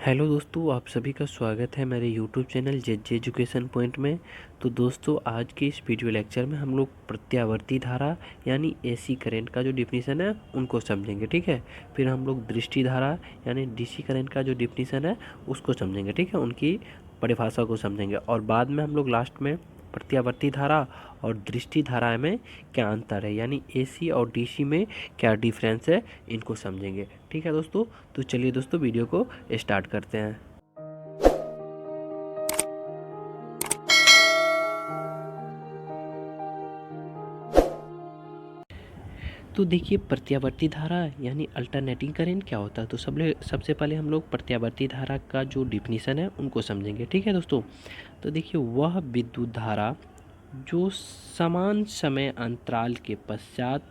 Hello दोस्तों, आप सभी का स्वागत है मेरे यूट्यूब चैनल जे एजुकेशन पॉइंट में। तो दोस्तों, आज के इस वीडियो लेक्चर में हम लोग प्रत्यावर्ती धारा यानी एसी करंट का जो डिफिनीशन है उनको समझेंगे, ठीक है। फिर हम लोग दृष्टि धारा यानी डीसी करंट का जो डिफिनीशन है उसको समझेंगे, ठीक है, उनकी परिभाषा को समझेंगे। और बाद में हम लोग लास्ट में प्रत्यावर्ती धारा और दृष्टि धारा में क्या अंतर है, यानी एसी और डीसी में क्या डिफरेंस है, इनको समझेंगे, ठीक है दोस्तों। तो चलिए दोस्तों, वीडियो को स्टार्ट करते हैं। तो देखिए, प्रत्यावर्ती धारा यानी अल्टरनेटिंग करंट क्या होता है। तो सबसे पहले हम लोग प्रत्यावर्ती धारा का जो डिफिनीशन है उनको समझेंगे, ठीक है दोस्तों। तो देखिए, वह विद्युत धारा जो समान समय अंतराल के पश्चात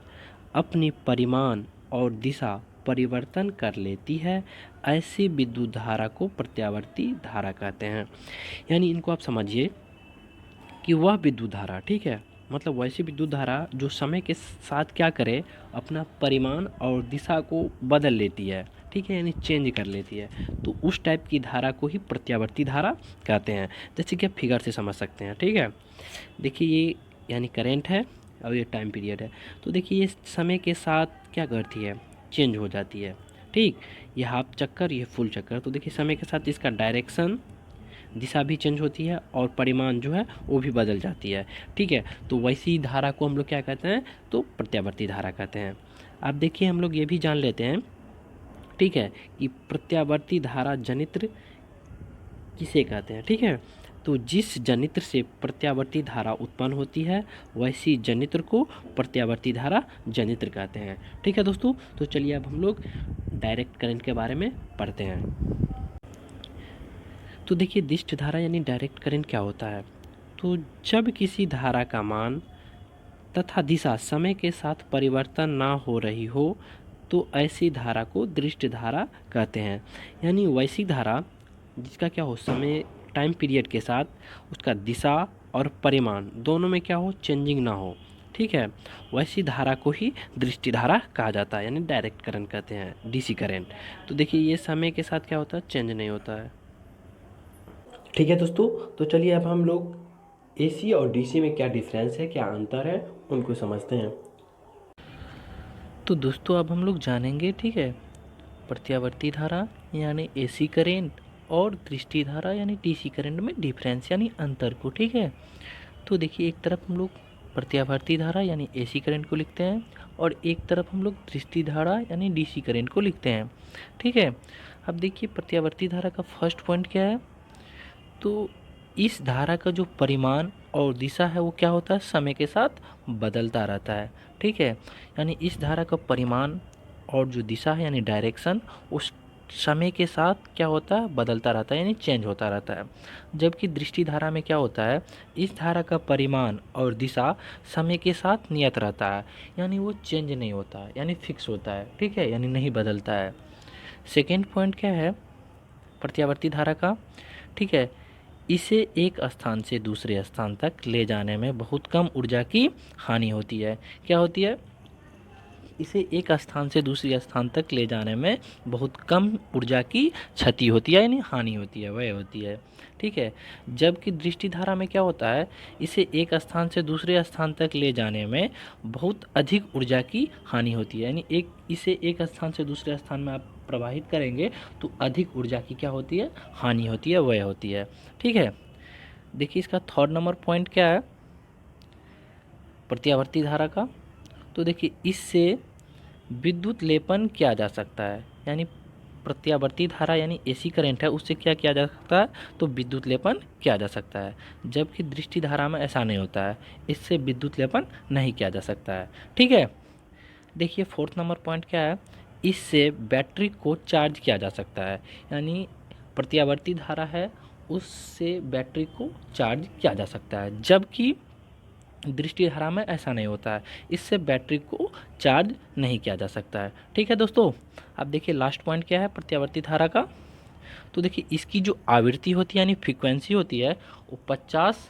अपनी परिमाण और दिशा परिवर्तन कर लेती है, ऐसी विद्युत धारा को प्रत्यावर्ती धारा कहते हैं। यानी इनको आप समझिए कि वह विद्युत धारा, ठीक है, मतलब वैसी विद्युत धारा जो समय के साथ क्या करे, अपना परिमाण और दिशा को बदल लेती है, ठीक है, यानी चेंज कर लेती है। तो उस टाइप की धारा को ही प्रत्यावर्ती धारा कहते हैं। जैसे कि आप फिगर से समझ सकते हैं, ठीक है। देखिए, ये यानी करंट है और ये टाइम पीरियड है। तो देखिए, ये समय के साथ क्या करती है, चेंज हो जाती है, ठीक। ये हाफ चक्कर, ये फुल चक्कर। तो देखिए, समय के साथ इसका डायरेक्शन, दिशा भी चेंज होती है और परिमाण जो है वो भी बदल जाती है, ठीक है। तो वैसी धारा को हम लोग क्या कहते हैं, तो प्रत्यावर्ती धारा कहते हैं। अब देखिए, हम लोग ये भी जान लेते हैं, ठीक है, कि प्रत्यावर्ती धारा जनित्र किसे कहते हैं, ठीक है। तो जिस जनित्र से प्रत्यावर्ती धारा उत्पन्न होती है, वैसी जनित्र को प्रत्यावर्ती धारा जनित्र कहते हैं, ठीक है दोस्तों। तो चलिए अब हम लोग डायरेक्ट करंट के बारे में पढ़ते हैं। तो देखिए, दिष्ट धारा यानी डायरेक्ट करंट क्या होता है। तो जब किसी धारा का मान तथा दिशा समय के साथ परिवर्तन ना हो रही हो, तो ऐसी धारा को दृष्ट धारा कहते हैं। यानी वैसी धारा जिसका क्या हो, समय टाइम पीरियड के साथ उसका दिशा और परिमाण दोनों में क्या हो, चेंजिंग ना हो, ठीक है, वैसी धारा को ही दृष्टि धारा कहा जाता है, यानी डायरेक्ट करंट कहते हैं, डीसी करंट। तो देखिए, ये समय के साथ क्या होता है, चेंज नहीं होता है, ठीक है दोस्तों। तो चलिए अब हम लोग एसी और डीसी में क्या डिफरेंस है, क्या अंतर है, उनको समझते हैं। तो दोस्तों, अब हम लोग जानेंगे, ठीक है, प्रत्यावर्ती धारा यानी एसी करंट और दृष्टि धारा यानी डीसी करंट में डिफरेंस यानी अंतर को, ठीक है। तो देखिए, एक तरफ हम लोग प्रत्यावर्ती धारा यानी एसी करंट को लिखते हैं और एक तरफ हम लोग दृष्टि धारा यानी डीसी करंट को लिखते हैं, ठीक है। अब देखिए, प्रत्यावर्ती धारा का फर्स्ट पॉइंट क्या है। तो इस धारा का जो परिमाण और दिशा है वो क्या होता है, समय के साथ बदलता रहता है, ठीक है। यानी इस धारा का परिमाण और जो दिशा है यानी डायरेक्शन, उस समय के साथ क्या होता है, बदलता रहता है, यानी चेंज होता रहता है। जबकि दृष्टि धारा में क्या होता है, इस धारा का परिमाण और दिशा समय के साथ नियत रहता है, यानी वो चेंज नहीं होता है, यानी फिक्स होता है, ठीक है, यानी नहीं बदलता है। सेकेंड पॉइंट क्या है प्रत्यावर्ती धारा का, ठीक है, इसे एक स्थान से दूसरे स्थान तक ले जाने में बहुत कम ऊर्जा की हानि होती है। क्या होती है, इसे एक स्थान से दूसरे स्थान तक ले जाने में बहुत कम ऊर्जा की क्षति होती है, यानी हानि होती है, वह होती है, ठीक है। जबकि दृष्टि धारा में क्या होता है, इसे एक स्थान से दूसरे स्थान तक ले जाने में बहुत अधिक ऊर्जा की हानि होती है, यानी इसे एक स्थान से दूसरे स्थान में आप प्रवाहित करेंगे तो अधिक ऊर्जा की क्या होती है, हानि होती है, वह होती है, ठीक है। देखिए, इसका थर्ड नंबर पॉइंट क्या है प्रत्यावर्ती धारा का। तो देखिए, इससे विद्युत लेपन किया जा सकता है, यानी प्रत्यावर्ती धारा यानी एसी करंट है, उससे क्या किया जा सकता है, तो विद्युत लेपन किया जा सकता है। जबकि दृष्टि धारा में ऐसा नहीं होता है, इससे विद्युत लेपन नहीं किया जा सकता है, ठीक है। देखिए, फोर्थ नंबर पॉइंट क्या है, इससे बैटरी को चार्ज किया जा सकता है, यानी प्रत्यावर्ती धारा है उससे बैटरी को चार्ज किया जा सकता है, जबकि दृष्टि धारा में ऐसा नहीं होता है, इससे बैटरी को चार्ज नहीं किया जा सकता है, ठीक है दोस्तों। अब देखिए, लास्ट पॉइंट क्या है प्रत्यावर्ती धारा का। तो देखिए, इसकी जो आवृत्ति होती है यानी फ्रीक्वेंसी होती है वो 50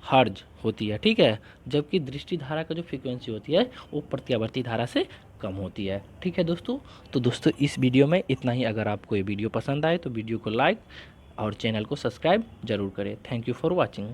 हर्ट्ज होती है, ठीक है। जबकि दृष्टि धारा का जो फ्रीक्वेंसी होती है वो प्रत्यावर्ती धारा से कम होती है। ठीक है दोस्तों, तो दोस्तों इस वीडियो में इतना ही। अगर आपको ये वीडियो पसंद आए तो वीडियो को लाइक और चैनल को सब्सक्राइब ज़रूर करें। Thank you for watching.